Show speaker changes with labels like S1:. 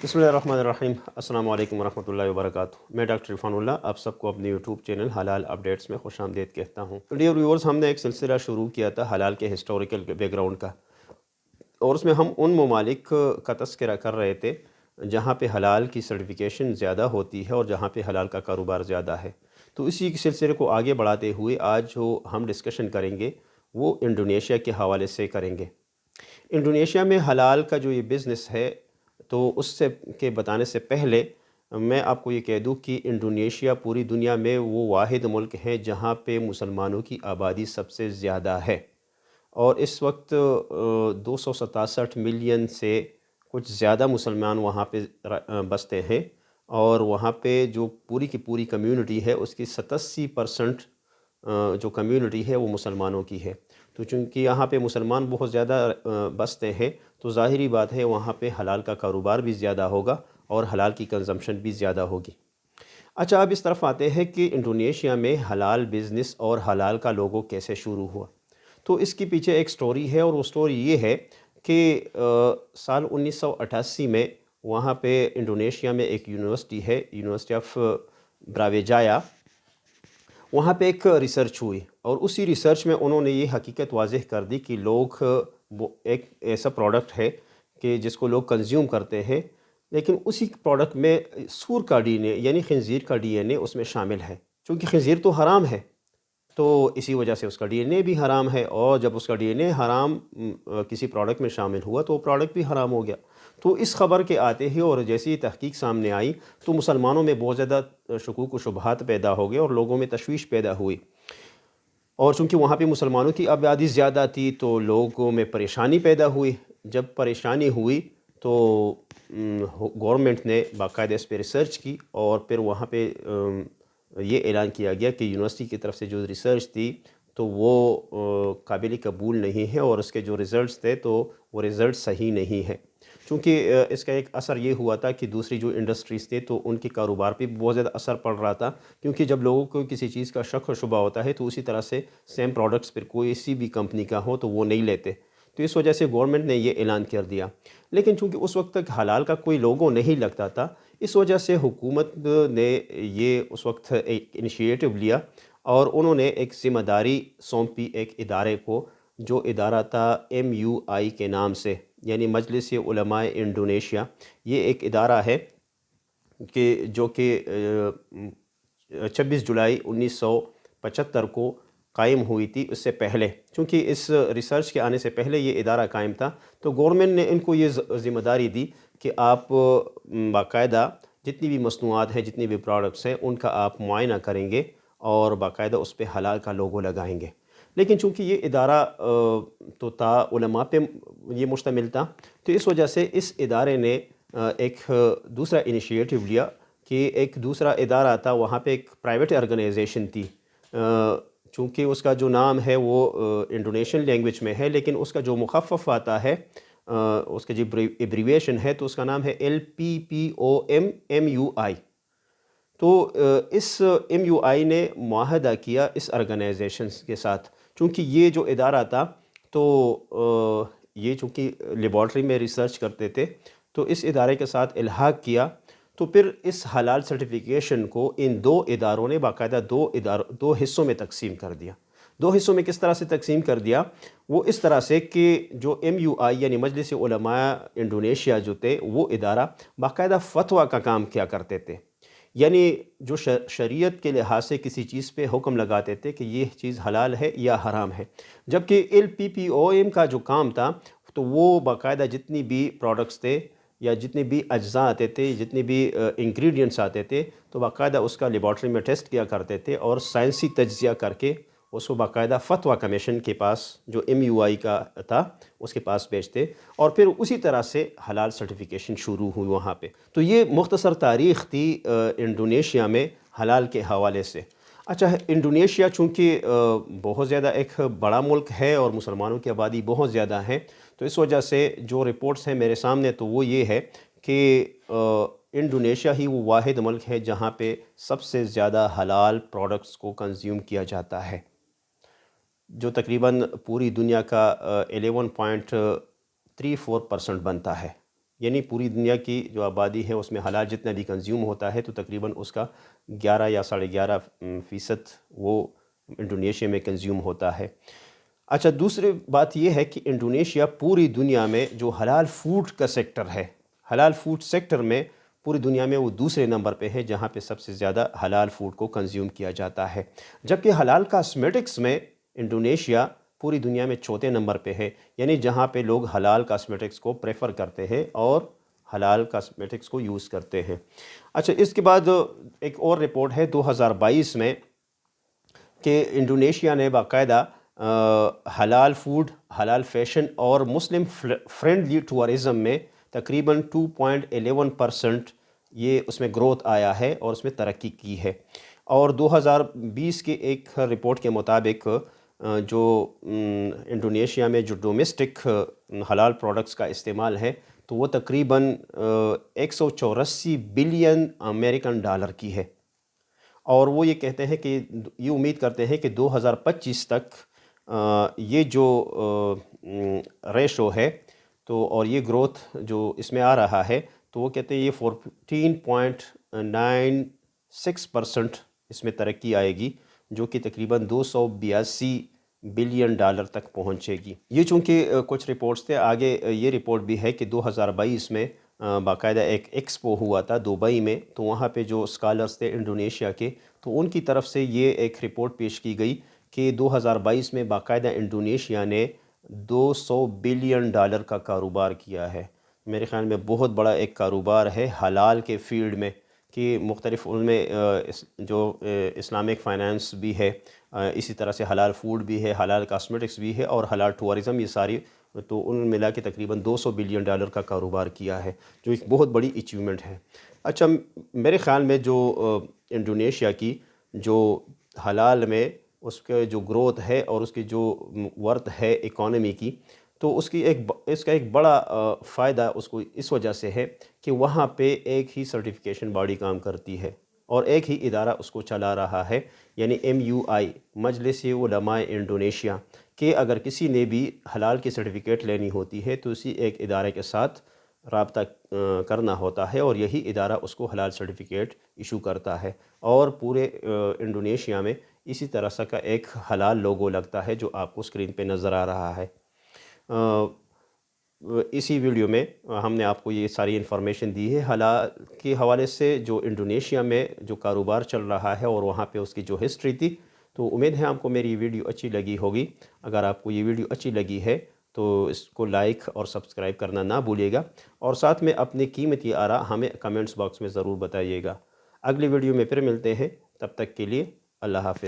S1: بسم اللہ الرحمن الرحیم۔ السلام علیکم ورحمۃ اللہ وبرکاتہ۔ میں ڈاکٹر عرفان اللہ آپ سب کو اپنے یوٹیوب چینل حلال اپڈیٹس میں خوش آمدید کہتا ہوں۔ ڈیئر ویورز، ہم نے ایک سلسلہ شروع کیا تھا حلال کے ہسٹوریکل بیک گراؤنڈ کا، اور اس میں ہم ان ممالک کا تذکرہ کر رہے تھے جہاں پہ حلال کی سرٹیفیکیشن زیادہ ہوتی ہے اور جہاں پہ حلال کا کاروبار زیادہ ہے۔ تو اسی سلسلے کو آگے بڑھاتے ہوئے آج جو ہم ڈسکشن کریں گے وہ انڈونیشیا کے حوالے سے کریں گے۔ انڈونیشیا میں حلال کا جو یہ بزنس ہے، تو اس سے کے بتانے سے پہلے میں آپ کو یہ کہہ دوں کہ انڈونیشیا پوری دنیا میں وہ واحد ملک ہے جہاں پہ مسلمانوں کی آبادی سب سے زیادہ ہے، اور اس وقت 267 ملین سے کچھ زیادہ مسلمان وہاں پہ بستے ہیں، اور وہاں پہ جو پوری کی پوری کمیونٹی ہے اس کی 87% جو کمیونٹی ہے وہ مسلمانوں کی ہے۔ تو چونکہ یہاں پہ مسلمان بہت زیادہ بستے ہیں، تو ظاہری بات ہے وہاں پہ حلال کا کاروبار بھی زیادہ ہوگا اور حلال کی کنزمپشن بھی زیادہ ہوگی۔ اچھا، اب اس طرف آتے ہیں کہ انڈونیشیا میں حلال بزنس اور حلال کا لوگو کیسے شروع ہوا۔ تو اس کے پیچھے ایک سٹوری ہے، اور وہ سٹوری یہ ہے کہ سال 1988 میں وہاں پہ انڈونیشیا میں ایک یونیورسٹی ہے، یونیورسٹی آف براویجایا، وہاں پہ ایک ریسرچ ہوئی، اور اسی ریسرچ میں انہوں نے یہ حقیقت واضح کر دی کہ لوگ ایک ایسا پروڈکٹ ہے کہ جس کو لوگ کنزیوم کرتے ہیں، لیکن اسی پروڈکٹ میں سور کا ڈی این اے یعنی خنزیر کا ڈی این اے اس میں شامل ہے۔ چونکہ خنزیر تو حرام ہے، تو اسی وجہ سے اس کا ڈی این اے بھی حرام ہے، اور جب اس کا ڈی این اے حرام کسی پروڈکٹ میں شامل ہوا تو وہ پروڈکٹ بھی حرام ہو گیا۔ تو اس خبر کے آتے ہی اور جیسی تحقیق سامنے آئی تو مسلمانوں میں بہت زیادہ شکوک و شبہات پیدا ہو گئے اور لوگوں میں تشویش پیدا ہوئی، اور چونکہ وہاں پہ مسلمانوں کی آبادی زیادہ تھی تو لوگوں میں پریشانی پیدا ہوئی۔ جب پریشانی ہوئی تو گورنمنٹ نے باقاعدہ اس پہ ریسرچ کی، اور پھر وہاں پہ یہ اعلان کیا گیا کہ یونیورسٹی کی طرف سے جو ریسرچ تھی تو وہ قابل قبول نہیں ہے، اور اس کے جو ریزلٹس تھے تو وہ رزلٹ صحیح نہیں ہے۔ چونکہ اس کا ایک اثر یہ ہوا تھا کہ دوسری جو انڈسٹریز تھے تو ان کے کاروبار پہ بہت زیادہ اثر پڑ رہا تھا، کیونکہ جب لوگوں کو کسی چیز کا شک و شبہ ہوتا ہے تو اسی طرح سے سیم پروڈکٹس پھر کوئی سی بھی کمپنی کا ہو تو وہ نہیں لیتے۔ تو اس وجہ سے گورنمنٹ نے یہ اعلان کر دیا، لیکن چونکہ اس وقت تک حلال کا کوئی لوگو نہیں لگتا تھا، اس وجہ سے حکومت نے یہ اس وقت ایک انیشیٹو لیا، اور انہوں نے ایک ذمہ داری سونپی ایک ادارے کو، جو ادارہ تھا MUI کے نام سے، یعنی مجلس علماء انڈونیشیا۔ یہ ایک ادارہ ہے کہ جو کہ 26 جولائی 1975 کو قائم ہوئی تھی۔ اس سے پہلے، چونکہ اس ریسرچ کے آنے سے پہلے یہ ادارہ قائم تھا، تو گورنمنٹ نے ان کو یہ ذمہ داری دی کہ آپ باقاعدہ جتنی بھی مصنوعات ہیں، جتنی بھی پروڈکٹس ہیں، ان کا آپ معائنہ کریں گے اور باقاعدہ اس پہ حلال کا لوگو لگائیں گے۔ لیکن چونکہ یہ ادارہ تو تا علماء پہ یہ مشتمل تھا، تو اس وجہ سے اس ادارے نے ایک دوسرا انیشیٹو لیا کہ ایک دوسرا ادارہ تھا، وہاں پہ ایک پرائیویٹ آرگنائزیشن تھی، چونکہ اس کا جو نام ہے وہ انڈونیشین لینگویج میں ہے، لیکن اس کا جو مخفف آتا ہے، اس کا جو ایبریویشن ہے، تو اس کا نام ہے LPPOMMUI۔ تو اس MUI نے معاہدہ کیا اس آرگنائزیشن کے ساتھ، چونکہ یہ جو ادارہ تھا تو یہ چونکہ لیبارٹری میں ریسرچ کرتے تھے، تو اس ادارے کے ساتھ الحاق کیا۔ تو پھر اس حلال سرٹیفیکیشن کو ان دو اداروں نے باقاعدہ دو حصوں میں تقسیم کر دیا۔ دو حصوں میں کس طرح سے تقسیم کر دیا؟ وہ اس طرح سے کہ جو MUI یعنی مجلس علماء انڈونیشیا جو تھے، وہ ادارہ باقاعدہ فتویٰ کا کام کیا کرتے تھے، یعنی جو شریعت کے لحاظ سے کسی چیز پہ حکم لگاتے تھے کہ یہ چیز حلال ہے یا حرام ہے۔ جبکہ LPPOM کا جو کام تھا تو وہ باقاعدہ جتنی بھی پروڈکٹس تھے یا جتنے بھی اجزاء آتے تھے، جتنے بھی انگریڈینٹس آتے تھے، تو باقاعدہ اس کا لیبارٹری میں ٹیسٹ کیا کرتے تھے اور سائنسی تجزیہ کر کے اس کو باقاعدہ فتویٰ کمیشن کے پاس، جو MUI کا تھا، اس کے پاس بھیجتے، اور پھر اسی طرح سے حلال سرٹیفیکیشن شروع ہوئی وہاں پہ۔ تو یہ مختصر تاریخ تھی انڈونیشیا میں حلال کے حوالے سے۔ اچھا، انڈونیشیا چونکہ بہت زیادہ ایک بڑا ملک ہے اور مسلمانوں کی آبادی بہت زیادہ ہے، تو اس وجہ سے جو رپورٹس ہیں میرے سامنے تو وہ یہ ہے کہ انڈونیشیا ہی وہ واحد ملک ہے جہاں پہ سب سے زیادہ حلال پروڈکٹس کو کنزیوم کیا جاتا ہے، جو تقریباً پوری دنیا کا 11.34% بنتا ہے۔ یعنی پوری دنیا کی جو آبادی ہے اس میں حلال جتنا بھی کنزیوم ہوتا ہے تو تقریباً اس کا 11 یا 11.5% وہ انڈونیشیا میں کنزیوم ہوتا ہے۔ اچھا، دوسری بات یہ ہے کہ انڈونیشیا پوری دنیا میں جو حلال فوڈ کا سیکٹر ہے، حلال فوڈ سیکٹر میں پوری دنیا میں وہ دوسرے نمبر پہ ہے جہاں پہ سب سے زیادہ حلال فوڈ کو کنزیوم کیا جاتا ہے، جبکہ حلال کاسمیٹکس میں انڈونیشیا پوری دنیا میں چوتھے نمبر پہ ہے، یعنی جہاں پہ لوگ حلال کاسمیٹکس کو پریفر کرتے ہیں اور حلال کاسمیٹکس کو یوز کرتے ہیں۔ اچھا، اس کے بعد ایک اور رپورٹ ہے 2022 میں کہ انڈونیشیا نے باقاعدہ حلال فوڈ، حلال فیشن اور مسلم فرینڈلی ٹورازم میں تقریباً 2.11% یہ اس میں گروتھ آیا ہے اور اس میں ترقی کی ہے۔ اور 2020 کے ایک رپورٹ کے مطابق جو انڈونیشیا میں جو ڈومیسٹک حلال پروڈکٹس کا استعمال ہے تو وہ تقریباً 184 بلین امریکن ڈالر کی ہے، اور وہ یہ کہتے ہیں کہ یہ امید کرتے ہیں کہ 2025 تک یہ جو ریشو ہے تو اور یہ گروتھ جو اس میں آ رہا ہے تو وہ کہتے ہیں یہ 14.96% اس میں ترقی آئے گی، جو کہ تقریباً 282 بلین ڈالر تک پہنچے گی۔ یہ چونکہ کچھ رپورٹس تھے، آگے یہ رپورٹ بھی ہے کہ 2022 میں باقاعدہ ایک ایکسپو ہوا تھا دبئی میں، تو وہاں پہ جو اسکالرس تھے انڈونیشیا کے تو ان کی طرف سے یہ ایک رپورٹ پیش کی گئی کہ 2022 میں باقاعدہ انڈونیشیا نے 200 بلین ڈالر کا کاروبار کیا ہے۔ میرے خیال میں بہت بڑا ایک کاروبار ہے حلال کے فیلڈ میں، کہ مختلف ان میں جو اسلامک فائنانس بھی ہے، اسی طرح سے حلال فوڈ بھی ہے، حلال کاسمیٹکس بھی ہے اور حلال ٹورازم، یہ ساری تو ان ملا کے تقریباً 200 بلین ڈالر کا کاروبار کیا ہے، جو ایک بہت بڑی اچیومنٹ ہے۔ اچھا، میرے خیال میں جو انڈونیشیا کی جو حلال میں اس کے جو گروتھ ہے اور اس کی جو ورتھ ہے اکانومی کی، تو اس کا ایک بڑا فائدہ اس کو اس وجہ سے ہے کہ وہاں پہ ایک ہی سرٹیفیکیشن باڈی کام کرتی ہے اور ایک ہی ادارہ اس کو چلا رہا ہے، یعنی MUI، مجلس علماء انڈونیشیا، کہ اگر کسی نے بھی حلال کی سرٹیفکیٹ لینی ہوتی ہے تو اسی ایک ادارے کے ساتھ رابطہ کرنا ہوتا ہے اور یہی ادارہ اس کو حلال سرٹیفکیٹ ایشو کرتا ہے، اور پورے انڈونیشیا میں اسی طرح سے کا ایک حلال لوگو لگتا ہے جو آپ کو اسکرین پہ نظر آ رہا ہے۔ اسی ویڈیو میں ہم نے آپ کو یہ ساری انفارمیشن دی ہے حلال کے حوالے سے، جو انڈونیشیا میں جو کاروبار چل رہا ہے اور وہاں پہ اس کی جو ہسٹری تھی۔ تو امید ہے آپ کو میری ویڈیو اچھی لگی ہوگی۔ اگر آپ کو یہ ویڈیو اچھی لگی ہے تو اس کو لائک اور سبسکرائب کرنا نہ بھولیے گا، اور ساتھ میں اپنی قیمتی آراء ہمیں کمنٹس باکس میں ضرور بتائیے گا۔ اگلی ویڈیو میں پھر ملتے ہیں، تب تک کے لیے اللہ حافظ۔